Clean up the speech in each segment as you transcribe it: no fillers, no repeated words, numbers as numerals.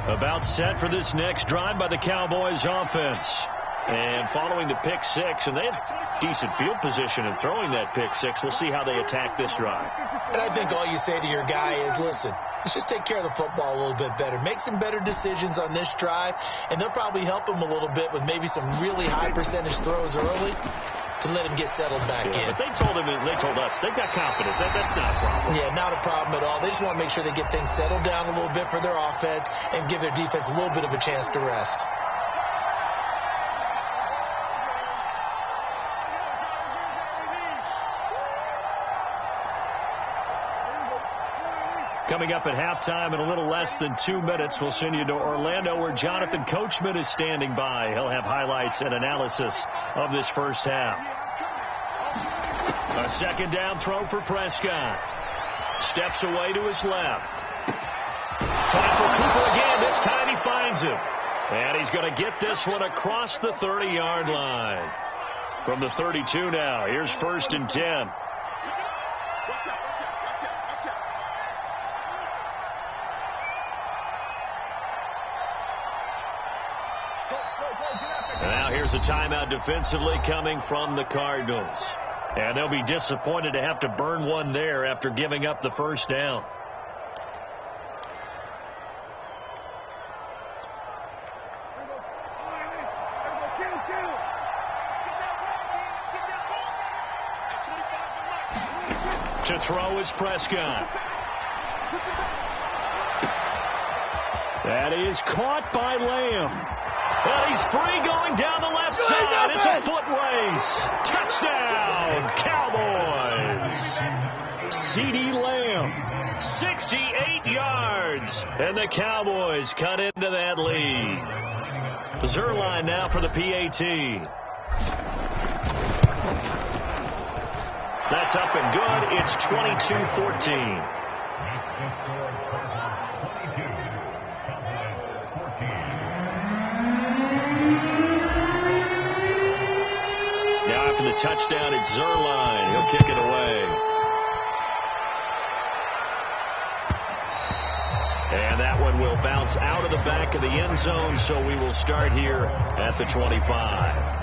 About set for this next drive by the Cowboys offense. And following the pick six, and they have decent field position in throwing that pick six. We'll see how they attack this drive. And I think all you say to your guy is, listen, let's just take care of the football a little bit better. Make some better decisions on this drive, and they'll probably help him a little bit with maybe some really high percentage throws early to let him get settled back in. But they told us, they've got confidence. That's not a problem. Yeah, not a problem at all. They just want to make sure they get things settled down a little bit for their offense and give their defense a little bit of a chance to rest. Coming up at halftime in a little less than 2 minutes, we'll send you to Orlando where Jonathan Coachman is standing by. He'll have highlights and analysis of this first half. A second down throw for Prescott. Steps away to his left. Try for Cooper again. This time he finds him. And he's going to get this one across the 30-yard line. From the 32 now, here's 1st and 10. Now here's a timeout defensively coming from the Cardinals. And they'll be disappointed to have to burn one there after giving up the first down. To throw is Prescott. That is caught by Lamb. And he's free going down the left side. It's a foot race. Touchdown, Cowboys. CeeDee Lamb, 68 yards. And the Cowboys cut into that lead. Zerline now for the PAT. That's up and good. It's 22-14. Now after the touchdown, it's Zerline. He'll kick it away. And that one will bounce out of the back of the end zone, so we will start here at the 25.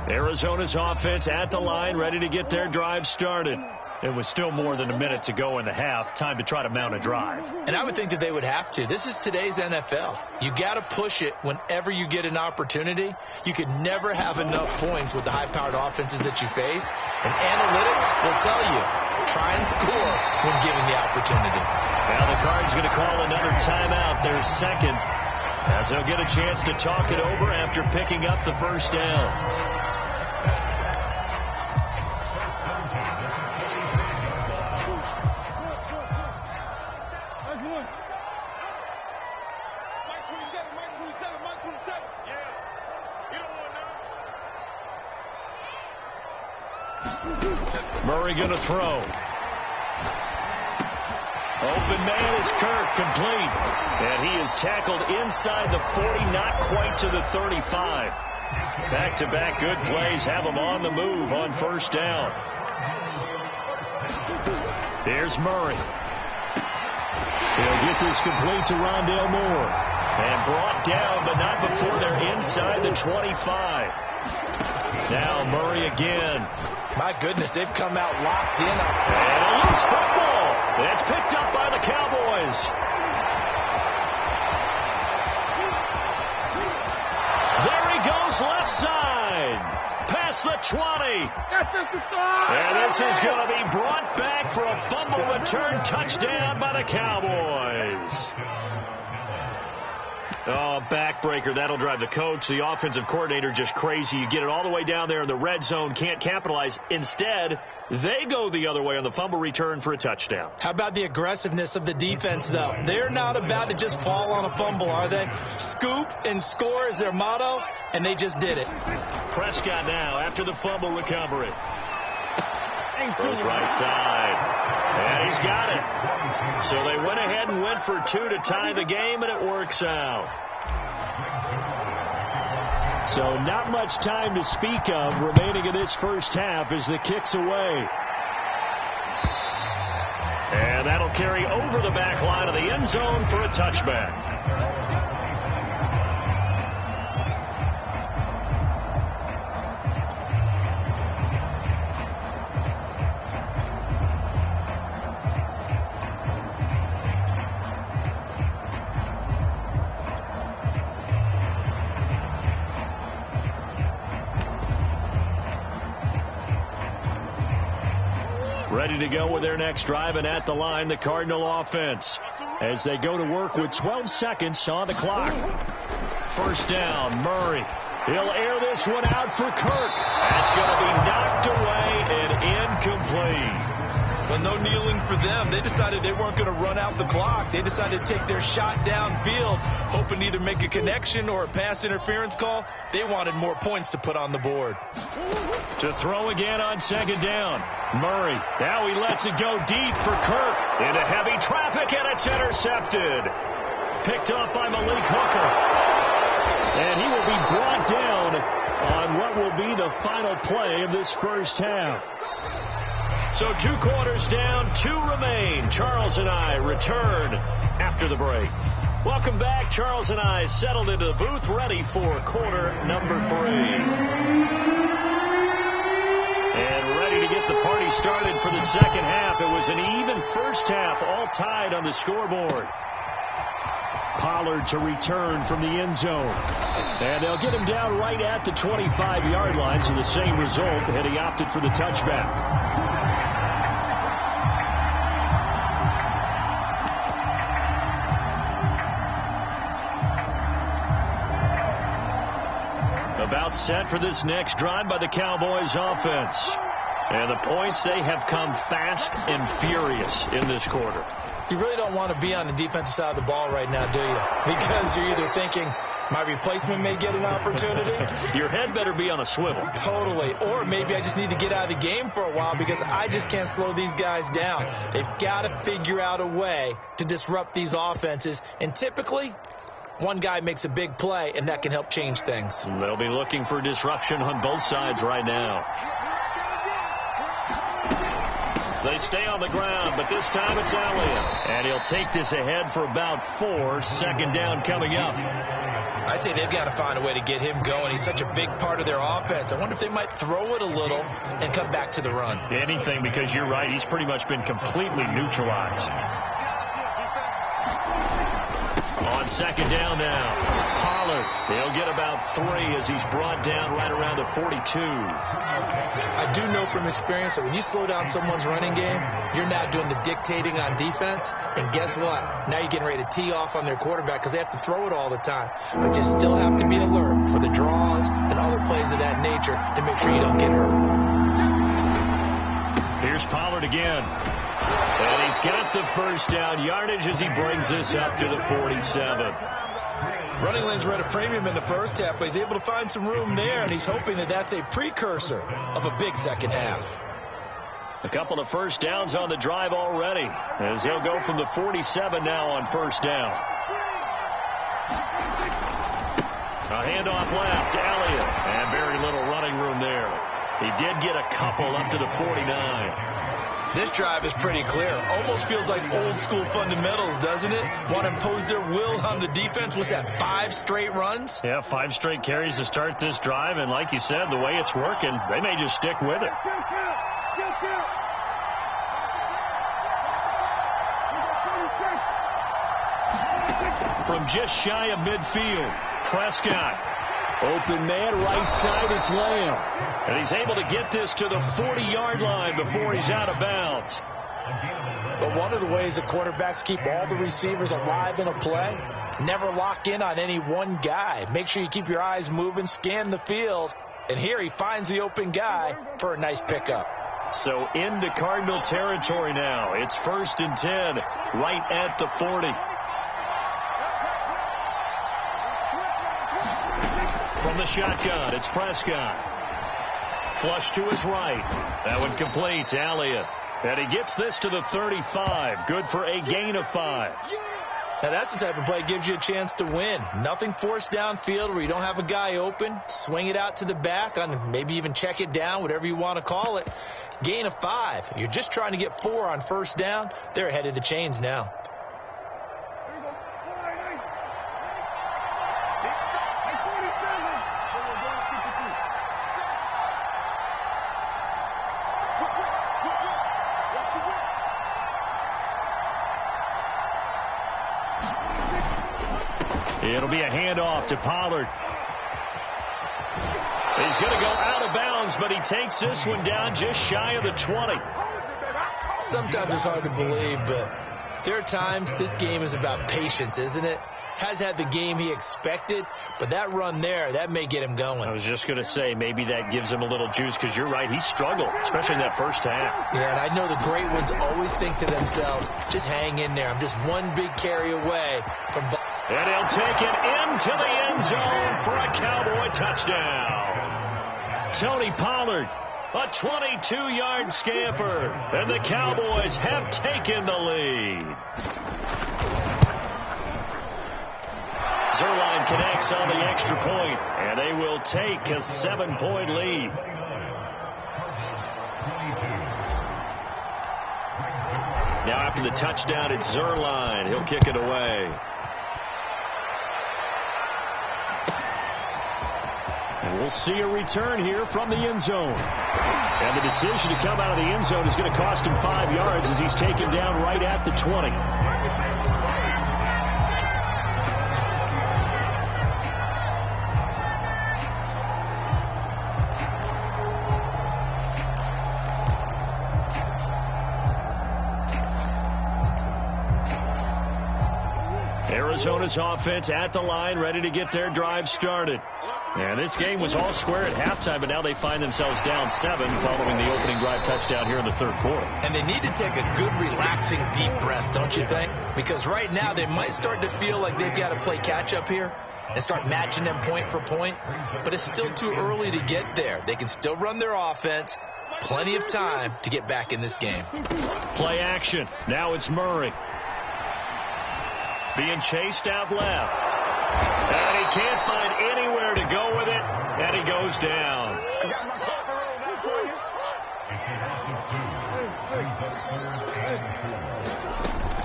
Arizona's offense at the line, ready to get their drive started. It was still more than a minute to go in the half. Time to try to mount a drive. And I would think that they would have to. This is today's NFL. You got to push it whenever you get an opportunity. You could never have enough points with the high-powered offenses that you face. And analytics will tell you, try and score when given the opportunity. Now the Cards going to call another timeout, their second, as they'll get a chance to talk it over after picking up the first down. Murray going to throw. Open man is Kirk, complete. And he is tackled inside the 40, not quite to the 35. Back-to-back good plays have him on the move on first down. There's Murray. He'll get this complete to Rondale Moore. And brought down, but not before they're inside the 25. Now Murray again. My goodness, they've come out locked in. And a loose football. That's picked up by the Cowboys. There he goes left side. Past the 20. And this is going to be brought back for a fumble return touchdown by the Cowboys. Oh, backbreaker. That'll drive the coach, the offensive coordinator, just crazy. You get it all the way down there in the red zone, can't capitalize. Instead, they go the other way on the fumble return for a touchdown. How about the aggressiveness of the defense, though? They're not about to just fall on a fumble, are they? Scoop and score is their motto, and they just did it. Prescott now after the fumble recovery. Goes right side. And he's got it. So they went ahead and went for two to tie the game, and it works out. So not much time to speak of remaining in this first half as the kick's away. And that'll carry over the back line of the end zone for a touchback. Ready to go with their next drive, and at the line, the Cardinal offense as they go to work with 12 seconds on the clock. First down, Murray. He'll air this one out for Kirk. That's going to be knocked away and incomplete. Well, no kneeling for them. They decided they weren't going to run out the clock. They decided to take their shot downfield, hoping to either make a connection or a pass interference call. They wanted more points to put on the board. To throw again on second down. Murray. Now he lets it go deep for Kirk. Into heavy traffic, and it's intercepted. Picked up by Malik Hooker. And he will be brought down on what will be the final play of this first half. So 2 quarters down, 2 remain. Charles and I return after the break. Welcome back. Charles and I settled into the booth, ready for quarter number 3. And ready to get the party started for the second half. It was an even first half, all tied on the scoreboard. Pollard to return from the end zone. And they'll get him down right at the 25-yard line, so the same result, and he opted for the touchback. About set for this next drive by the Cowboys offense. And the points, they have come fast and furious in this quarter. You really don't want to be on the defensive side of the ball right now, do you? Because you're either thinking, my replacement may get an opportunity. Your head better be on a swivel. Totally. Or maybe I just need to get out of the game for a while because I just can't slow these guys down. They've got to figure out a way to disrupt these offenses. And typically, one guy makes a big play, and that can help change things. They'll be looking for disruption on both sides right now. They stay on the ground, but this time it's Elliott. And he'll take this ahead for about 4. Second down coming up. I'd say they've got to find a way to get him going. He's such a big part of their offense. I wonder if they might throw it a little and come back to the run. Anything, because you're right. He's pretty much been completely neutralized. On second down now, Pollard. He'll get about 3 as he's brought down right around the 42. I do know from experience that when you slow down someone's running game, you're now doing the dictating on defense. And guess what? Now you're getting ready to tee off on their quarterback because they have to throw it all the time. But you still have to be alert for the draws and other plays of that nature to make sure you don't get hurt. Here's Pollard again. And he's got the first down yardage as he brings this up to the 47. Running lanes were at a premium in the first half, but he's able to find some room there, and he's hoping that that's a precursor of a big second half. A couple of first downs on the drive already as he'll go from the 47 now on first down. A handoff left, Elliott, and very little running room there. He did get a couple up to the 49. This drive is pretty clear. Almost feels like old school fundamentals, doesn't it? Want to impose their will on the defense. Was that 5 straight runs? Yeah, 5 straight carries to start this drive. And like you said, the way it's working, they may just stick with it. From just shy of midfield, Prescott. Open man, right side, it's Lamb. And he's able to get this to the 40-yard line before he's out of bounds. But one of the ways the quarterbacks keep all the receivers alive in a play, never lock in on any one guy. Make sure you keep your eyes moving, scan the field. And here he finds the open guy for a nice pickup. So into Cardinal territory now. It's 1st and 10, right at the 40. From the shotgun, it's Prescott. Flush to his right. That one complete to Elliott. And he gets this to the 35. Good for a gain of 5. Now, that's the type of play that gives you a chance to win. Nothing forced downfield where you don't have a guy open. Swing it out to the back, on maybe even check it down, whatever you want to call it. Gain of 5. You're just trying to get 4 on first down. They're ahead of the chains now. It'll be a handoff to Pollard. He's going to go out of bounds, but he takes this one down just shy of the 20. Sometimes it's hard to believe, but there are times this game is about patience, isn't it? Has had the game he expected, but that run there, that may get him going. I was just going to say, maybe that gives him a little juice, because you're right, he struggled, especially in that first half. Yeah, and I know the great ones always think to themselves, just hang in there. I'm just one big carry away from... And he'll take it into the end zone for a Cowboy touchdown. Tony Pollard, a 22-yard scamper, and the Cowboys have taken the lead. Zerline connects on the extra point, and they will take a 7-point lead. Now after the touchdown, it's Zerline. He'll kick it away. And we'll see a return here from the end zone. And the decision to come out of the end zone is going to cost him 5 yards as he's taken down right at the 20. Arizona's offense at the line, ready to get their drive started. And this game was all square at halftime, but now they find themselves down 7 following the opening drive touchdown here in the third quarter. And they need to take a good, relaxing, deep breath, don't you think? Because right now they might start to feel like they've got to play catch-up here and start matching them point for point. But it's still too early to get there. They can still run their offense. Plenty of time to get back in this game. Play action. Now it's Murray. Being chased out left. And he can't find anywhere to go with it, and he goes down.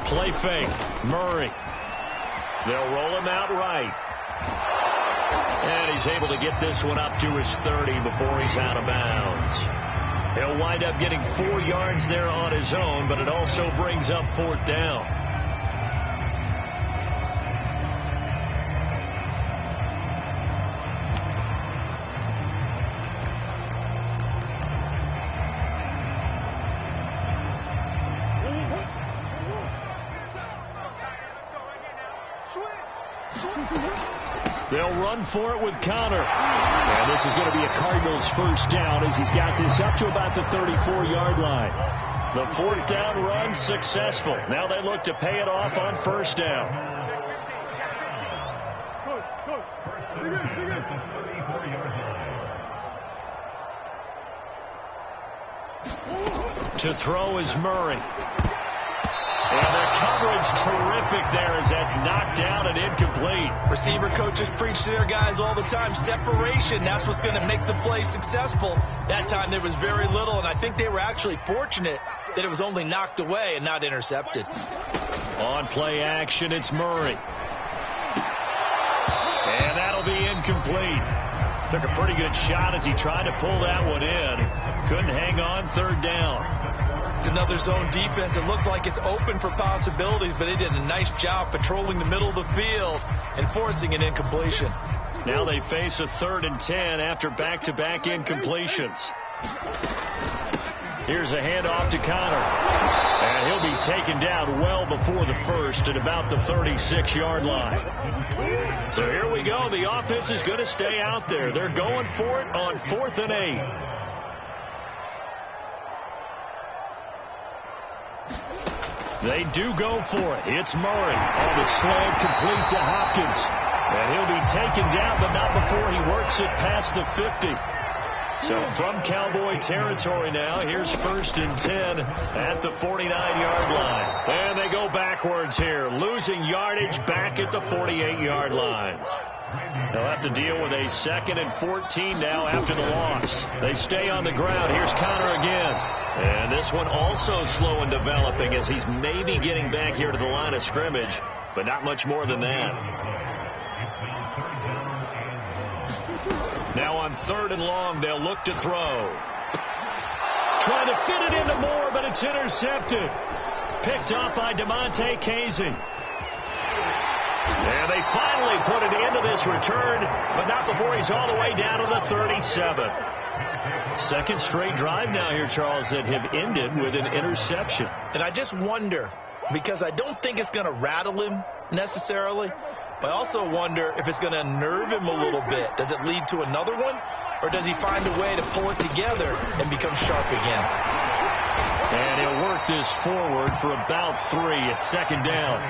Play fake. Murray. They'll roll him out right. And he's able to get this one up to his 30 before he's out of bounds. He'll wind up getting 4 yards there on his own, but it also brings up 4th down. They'll run for it with Connor. And this is going to be a Cardinals first down as he's got this up to about the 34-yard line. The 4th down run successful. Now they look to pay it off on first down. To throw is Murray. And their coverage terrific there as that's knocked down and incomplete. Receiver coaches preach to their guys all the time. Separation, that's what's going to make the play successful. That time there was very little, and I think they were actually fortunate that it was only knocked away and not intercepted. On play action, it's Murray. And that'll be incomplete. Took a pretty good shot as he tried to pull that one in. Couldn't hang on, 3rd down. It's another zone defense. It looks like it's open for possibilities, but they did a nice job patrolling the middle of the field and forcing an incompletion. Now they face a 3rd and 10 after back-to-back incompletions. Here's a handoff to Connor. And he'll be taken down well before the first at about the 36-yard line. So here we go. The offense is going to stay out there. They're going for it on 4th and 8. They do go for it. It's Murray. On the slant, complete to Hopkins. And he'll be taken down, but not before he works it past the 50. So from Cowboy territory now, here's 1st and 10 at the 49-yard line. And they go backwards here, losing yardage back at the 48-yard line. They'll have to deal with a 2nd and 14 now after the loss. They stay on the ground. Here's Connor again. And this one also slow in developing as he's maybe getting back here to the line of scrimmage, but not much more than that. Now on 3rd and long, they'll look to throw. Trying to fit it into Moore, but it's intercepted. Picked up by DeMonte Casey. And they finally put it into this return, but not before he's all the way down to the 37. 2nd straight drive now here, Charles, that have ended with an interception. And I just wonder, because I don't think it's going to rattle him necessarily, but I also wonder if it's going to unnerve him a little bit. Does it lead to another one, or does he find a way to pull it together and become sharp again? And he'll work this forward for about 3 at 2nd down.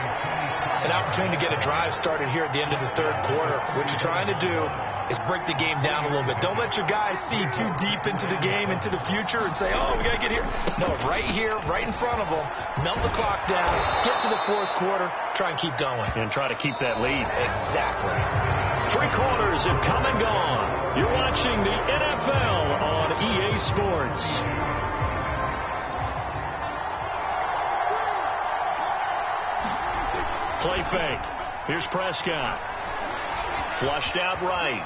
An opportunity to get a drive started here at the end of the 3rd quarter. What you're trying to do is break the game down a little bit. Don't let your guys see too deep into the game, into the future, and say, oh, we got to get here. No, right here, right in front of them, melt the clock down, get to the 4th quarter, try and keep going. And try to keep that lead. Exactly. 3 quarters have come and gone. You're watching the NFL on EA Sports. Play fake. Here's Prescott. Flushed out right.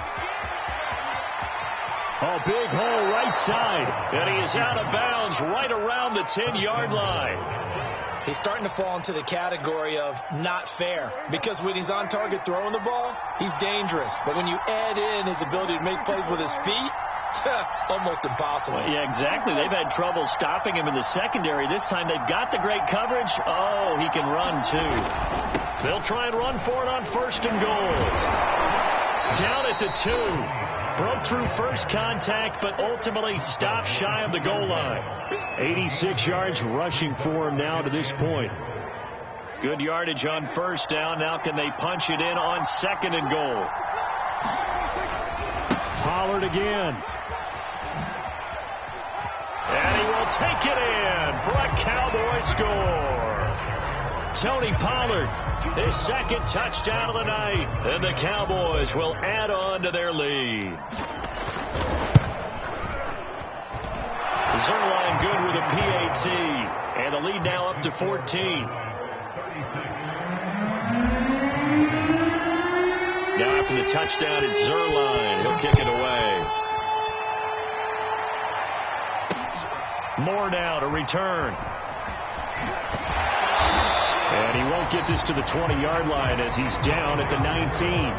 Oh, big hole right side. And he is out of bounds right around the 10-yard line. He's starting to fall into the category of not fair, because when he's on target throwing the ball, he's dangerous. But when you add in his ability to make plays with his feet, almost impossible. Well, yeah, exactly. They've had trouble stopping him in the secondary. This time they've got the great coverage. Oh, he can run, too. They'll try and run for it on 1st and goal. Down at the 2. Broke through first contact, but ultimately stopped shy of the goal line. 86 yards rushing for him now to this point. Good yardage on 1st down. Now can they punch it in on 2nd and goal? Pollard again. And he will take it in for a Cowboy score. Tony Pollard, his 2nd touchdown of the night, and the Cowboys will add on to their lead. Zerline good with a PAT, and the lead now up to 14. Now after the touchdown, it's Zerline. He'll kick it away. Moore now to return. And he won't get this to the 20-yard line as he's down at the 19.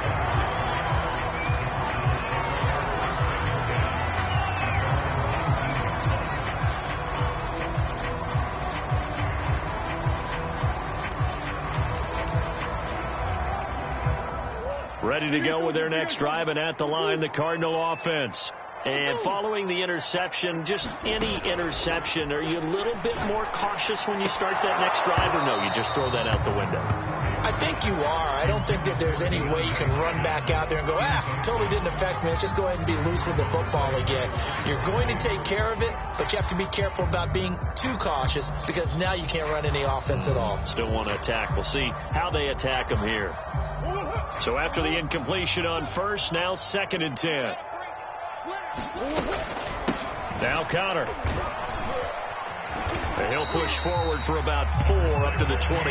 Ready to go with their next drive, and at the line, the Cardinal offense. And following the interception, just any interception, are you a little bit more cautious when you start that next drive, or no, you just throw that out the window? I think you are. I don't think that there's any way you can run back out there and go, totally didn't affect me. Let's just go ahead and be loose with the football again. You're going to take care of it, but you have to be careful about being too cautious, because now you can't run any offense at all. Still want to attack. We'll see how they attack them here. So after the incompletion on 1st, now 2nd and 10. Now Connor. And he'll push forward for about 4 up to the 23.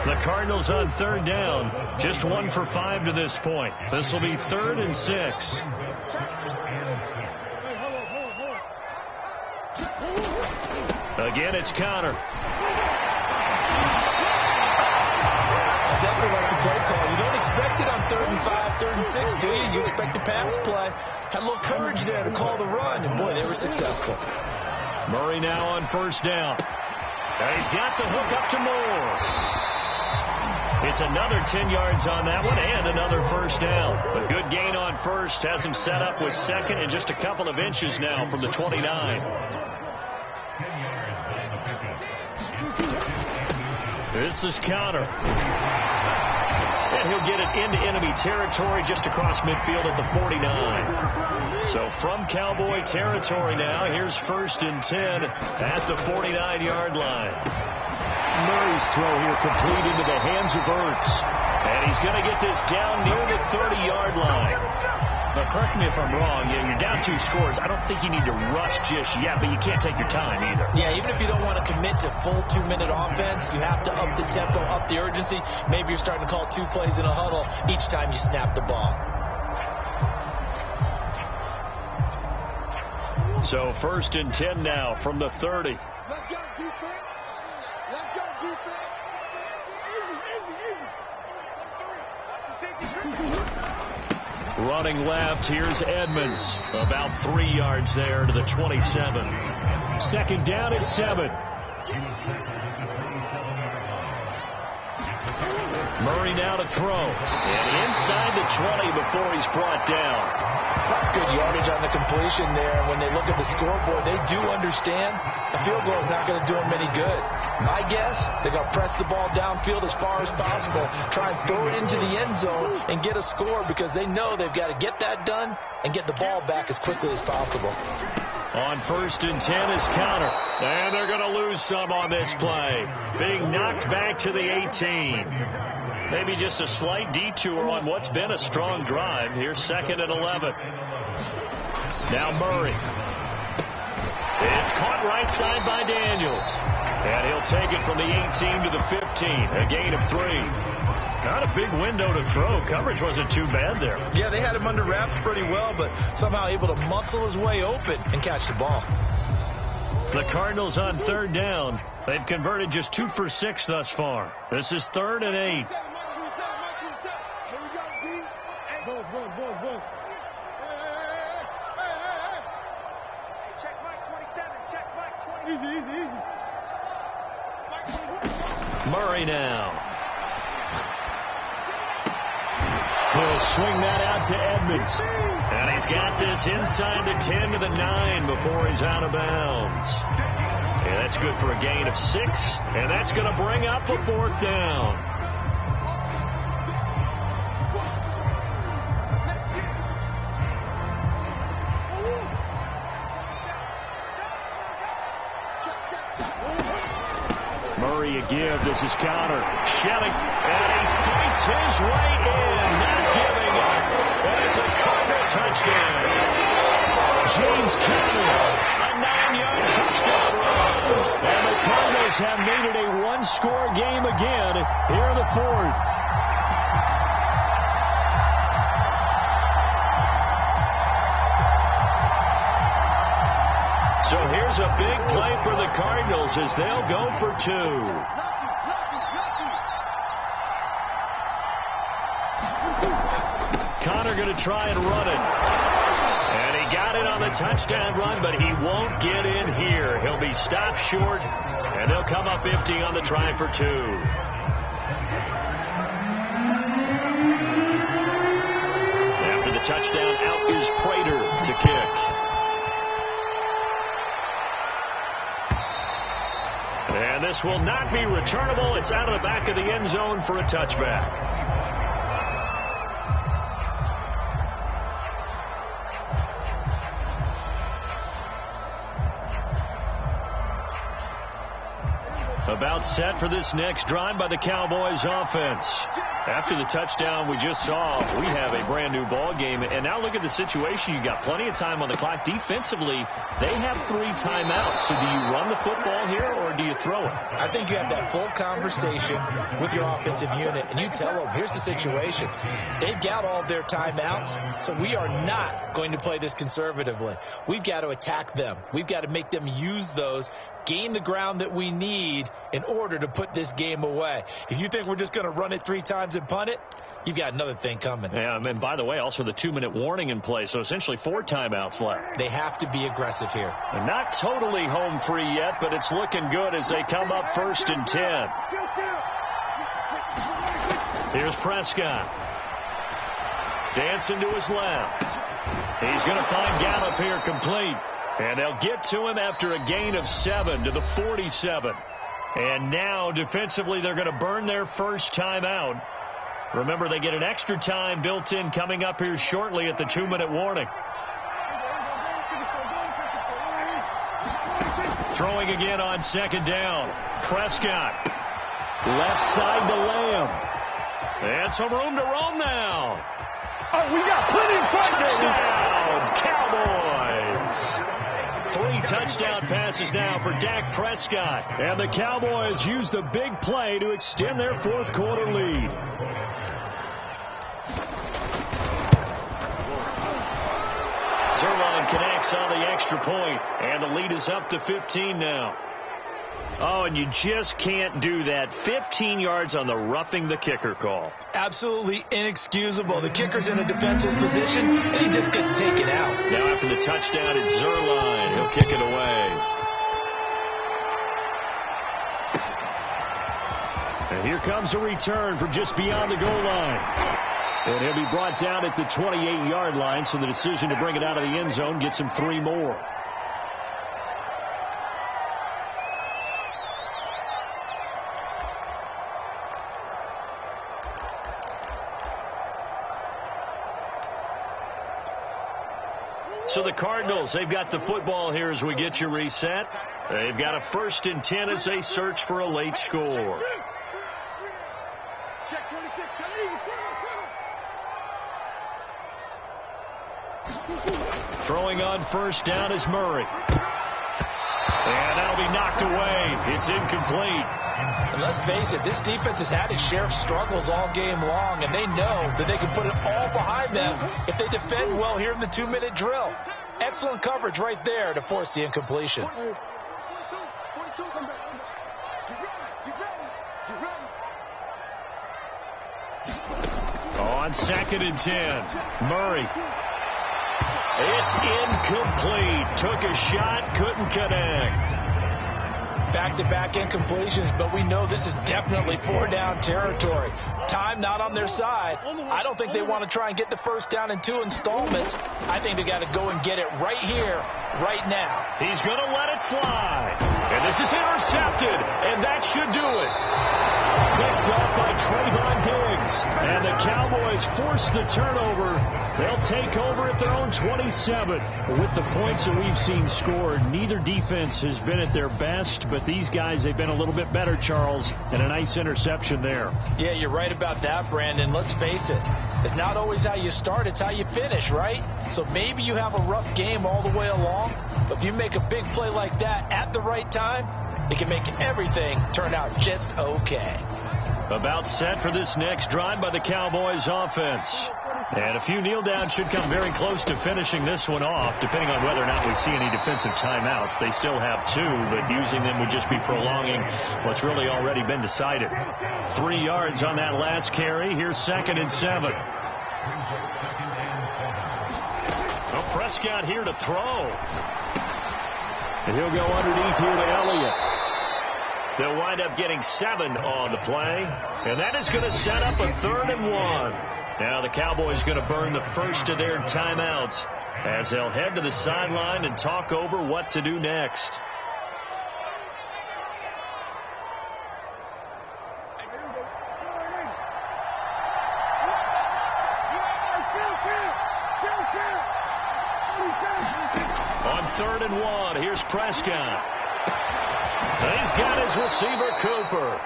The Cardinals on 3rd down. Just 1 for 5 to this point. This will be 3rd and 6. Again, it's Connor. I definitely like the play call. You don't expect it on 3rd and 5, 3rd and 6, do you? You expect a pass play. Had a little courage there to call the run, and boy, they were successful. Murray now on 1st down. And he's got the hook up to Moore. It's another 10 yards on that one and another 1st down. A good gain on 1st has him set up with 2nd and just a couple of inches now from the 29. This is Connor. And he'll get it into enemy territory just across midfield at the 49. So from Cowboy territory now, here's 1st and 10 at the 49-yard line. Murray's throw here complete into the hands of Ertz. And he's going to get this down near the 30-yard line. But correct me if I'm wrong, you're down 2 scores. I don't think you need to rush just yet, but you can't take your time either. Yeah, even if you don't want to commit to full 2-minute offense, you have to up the tempo, up the urgency. Maybe you're starting to call 2 plays in a huddle each time you snap the ball. So 1st and 10 now from the 30. Let's go defense. Let's go defense. Running left, here's Edmonds. About 3 yards there to the 27. 2nd down at 7. Murray now to throw. And inside the 20 before he's brought down. Good yardage on the completion there. When they look at the scoreboard, they do understand a field goal is not going to do them any good. My guess, they're going to press the ball downfield as far as possible, try and throw it into the end zone and get a score because they know they've got to get that done and get the ball back as quickly as possible. On 1st and 10 is Connor. And they're going to lose some on this play. Being knocked back to the 18. Maybe just a slight detour on what's been a strong drive. Here's 2nd and 11. Now Murray. It's caught right side by Daniels. And he'll take it from the 18 to the 15. A gain of 3. Not a big window to throw. Coverage wasn't too bad there. Yeah, they had him under wraps pretty well, but somehow able to muscle his way open and catch the ball. The Cardinals on 3rd down. They've converted just 2 for 6 thus far. This is 3rd and 8. Check Mike 27. Check Mike 27. Easy. Murray now. He'll swing that out to Edmonds. And he's got this inside the 10 to the 9 before he's out of bounds. And that's good for a gain of 6. And that's going to bring up a 4th down. Murray a give. This is Connor. Shelling. And he fights his way in. Not giving up. And it's a Cardinal touchdown. James Conner. A 9-yard touchdown run. And the Cardinals have made it a 1-score game again here in the 4th. So here's a big play for the Cardinals as they'll go for 2. Connor going to try and run it. And he got it on the touchdown run, but he won't get in here. He'll be stopped short, and they'll come up empty on the try for 2. After the touchdown, out is Prater to kick. And this will not be returnable. It's out of the back of the end zone for a touchback. About set for this next drive by the Cowboys offense. After the touchdown we just saw, we have a brand new ball game. And now look at the situation. You got plenty of time on the clock. Defensively, they have 3 timeouts. So do you run the football here or do you throw it? I think you have that full conversation with your offensive unit, and you tell them, here's the situation. They've got all of their timeouts, so we are not going to play this conservatively. We've got to attack them. We've got to make them use those, gain the ground that we need in order to put this game away. If you think we're just going to run it 3 times and punt it, you've got another thing coming. Yeah, and by the way, also the 2-minute warning in play, so essentially 4 timeouts left. They have to be aggressive here. And not totally home free yet, but it's looking good as they come up 1st and 10. Here's Prescott. Dancing to his left. He's going to find Gallup here complete. And they'll get to him after a gain of 7 to the 47. And now defensively they're going to burn their first timeout. Remember, they get an extra time built in coming up here shortly at the 2-minute warning. Throwing again on second down. Prescott. Left side to Lamb. And some room to roam now. Oh, we got plenty of Touchdown, Cowboys. 3 touchdown passes now for Dak Prescott. And the Cowboys use the big play to extend their fourth quarter lead. Zerline connects on the extra point, and the lead is up to 15 now. Oh, and you just can't do that. 15 yards on the roughing the kicker call. Absolutely inexcusable. The kicker's in a defensive position, and he just gets taken out. Now after the touchdown, it's Zerline. He'll kick it away. And here comes a return from just beyond the goal line. And he'll be brought down at the 28-yard line, so the decision to bring it out of the end zone gets him 3 more. So the Cardinals, they've got the football here as we get you reset. They've got a 1st and 10 as they search for a late score. Throwing on first down is Murray. And that'll be knocked away. It's incomplete. And let's face it, this defense has had its share of struggles all game long, and they know that they can put it all behind them if they defend well here in the 2-minute drill. Excellent coverage right there to force the incompletion. On 2nd and 10, Murray. It's incomplete. Took a shot, couldn't connect. Back-to-back incompletions, but we know this is definitely 4-down territory. Time not on their side. I don't think they want to try and get the first down in 2 installments. I think they got to go and get it right here, right now. He's going to let it fly. And this is intercepted, and that should do it. Picked up by Trayvon Diggs. And the Cowboys force the turnover. They'll take over at their own 27. With the points that we've seen scored, neither defense has been at their best, but these guys, they've been a little bit better, Charles, and a nice interception there. Yeah, you're right about that, Brandon. Let's face it. It's not always how you start, it's how you finish, right? So maybe you have a rough game all the way along, but if you make a big play like that at the right time, it can make everything turn out just okay. About set for this next drive by the Cowboys offense. And a few kneel downs should come very close to finishing this one off, depending on whether or not we see any defensive timeouts. They still have 2, but using them would just be prolonging what's really already been decided. 3 yards on that last carry. Here's 2nd and 7. Well, Prescott here to throw. And he'll go underneath here to Elliott. They'll wind up getting 7 on the play. And that is going to set up a 3rd and 1. Now the Cowboys going to burn the first of their timeouts as they'll head to the sideline and talk over what to do next. On 3rd and 1, here's Prescott. He's got his receiver, Cooper.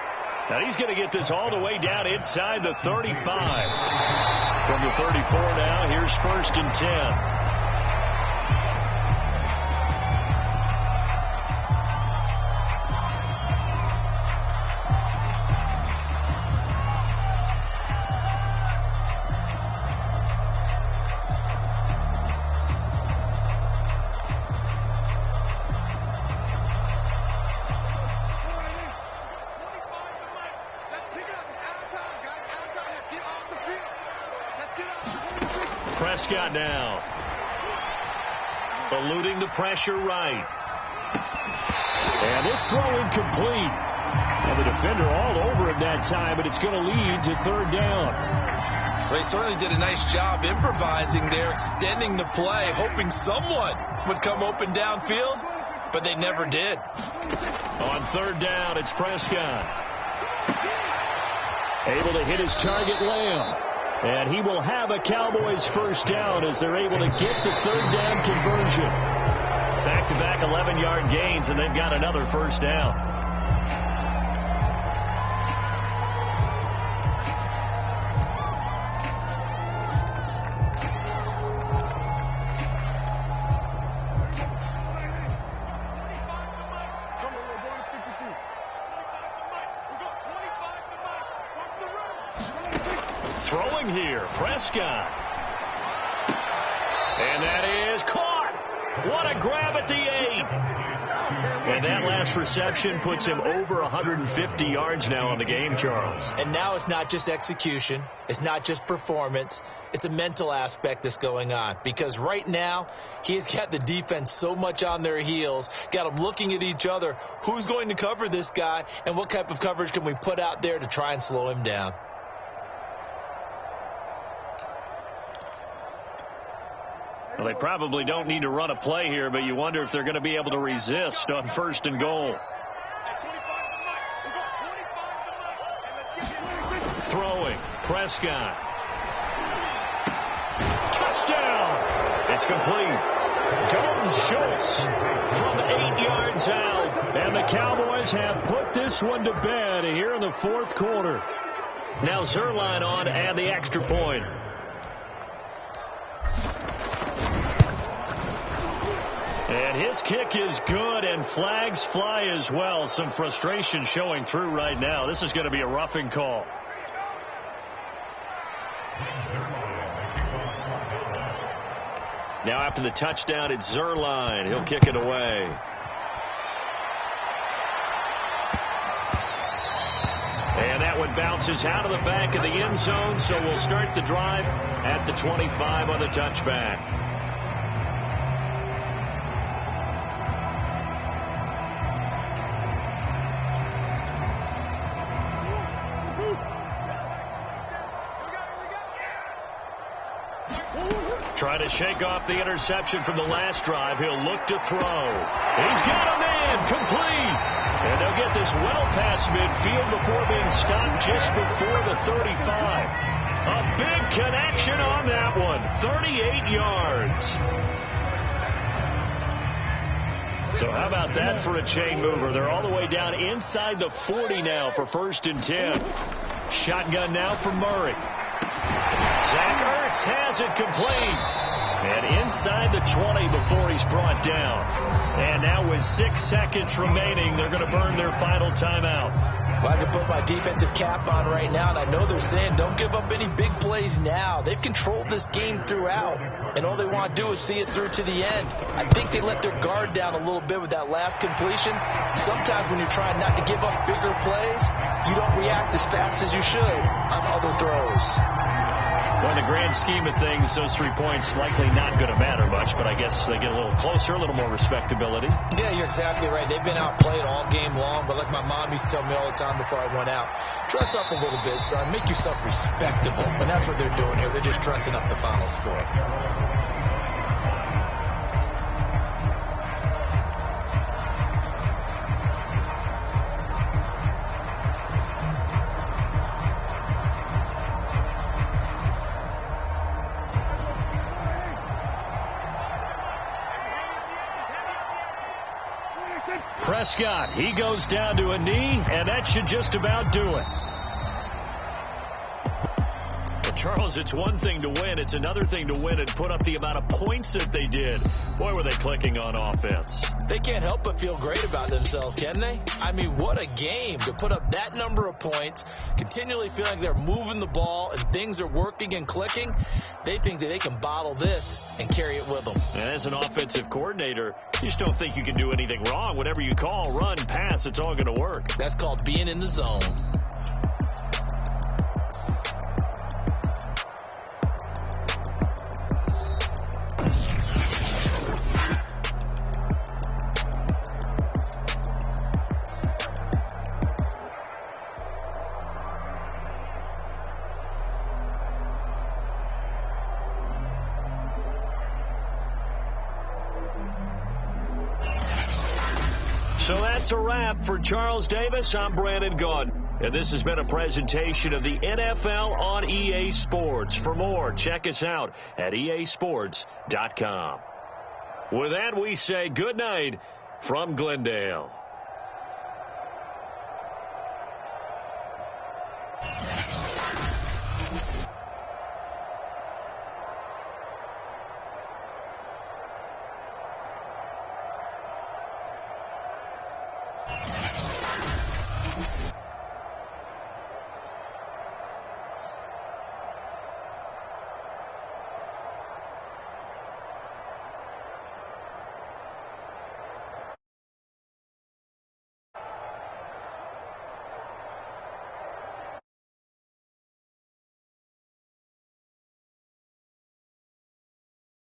Now he's going to get this all the way down inside the 35. From the 34 now, here's 1st and 10. Prescott now. Eluding the pressure right. And this throw incomplete. And the defender all over him that time, but it's going to lead to 3rd down. Well, they certainly did a nice job improvising there, extending the play, hoping someone would come open downfield, but they never did. On 3rd down, it's Prescott. Able to hit his target, Lamb. And he will have a Cowboys first down as they're able to get the third down conversion. Back-to-back 11-yard gains, and they've got another first down. Throwing here, Prescott. And that is caught. What a grab at the 8. And that last reception puts him over 150 yards now on the game, Charles. And now it's not just execution. It's not just performance. It's a mental aspect that's going on. Because right now, he's got the defense so much on their heels, got them looking at each other. Who's going to cover this guy, and what type of coverage can we put out there to try and slow him down? Well, they probably don't need to run a play here, but you wonder if they're going to be able to resist on first and goal. Throwing, Prescott. Touchdown! It's complete. Dalton Schultz from 8 yards out. And the Cowboys have put this one to bed here in the fourth quarter. Now Zerline on and the extra point. And his kick is good, and flags fly as well. Some frustration showing through right now. This is going to be a roughing call. Now after the touchdown, it's Zerline. He'll kick it away. And that one bounces out of the back of the end zone, so we'll start the drive at the 25 on the touchback. Trying to shake off the interception from the last drive. He'll look to throw. He's got a man complete. And they'll get this well past midfield before being stopped just before the 35. A big connection on that one. 38 yards. So how about that for a chain mover? They're all the way down inside the 40 now for 1st and 10. Shotgun now for Murray. Zach Ertz has it complete. And inside the 20 before he's brought down. And now with 6 seconds remaining, they're going to burn their final timeout. Well, I can put my defensive cap on right now, and I know they're saying don't give up any big plays now. They've controlled this game throughout, and all they want to do is see it through to the end. I think they let their guard down a little bit with that last completion. Sometimes when you're trying not to give up bigger plays, you don't react as fast as you should on other throws. Well, in the grand scheme of things, those 3 points likely not going to matter much, but I guess they get a little closer, a little more respectability. Yeah, you're exactly right. They've been outplayed all game long, but like my mom used to tell me all the time before I went out, dress up a little bit, son. Make yourself respectable. And that's what they're doing here. They're just dressing up the final score. Prescott, he goes down to a knee, and that should just about do it. Well, Charles, it's one thing to win. It's another thing to win and put up the amount of points that they did. Boy, were they clicking on offense. They can't help but feel great about themselves, can they? I mean, what a game to put up that number of points, continually feeling like they're moving the ball and things are working and clicking. They think that they can bottle this and carry it with them. And as an offensive coordinator, you just don't think you can do anything wrong. Whatever you call, run, pass, it's all going to work. That's called being in the zone. So that's a wrap for Charles Davis. I'm Brandon Gaudin. And this has been a presentation of the NFL on EA Sports. For more, check us out at easports.com. With that, we say good night from Glendale.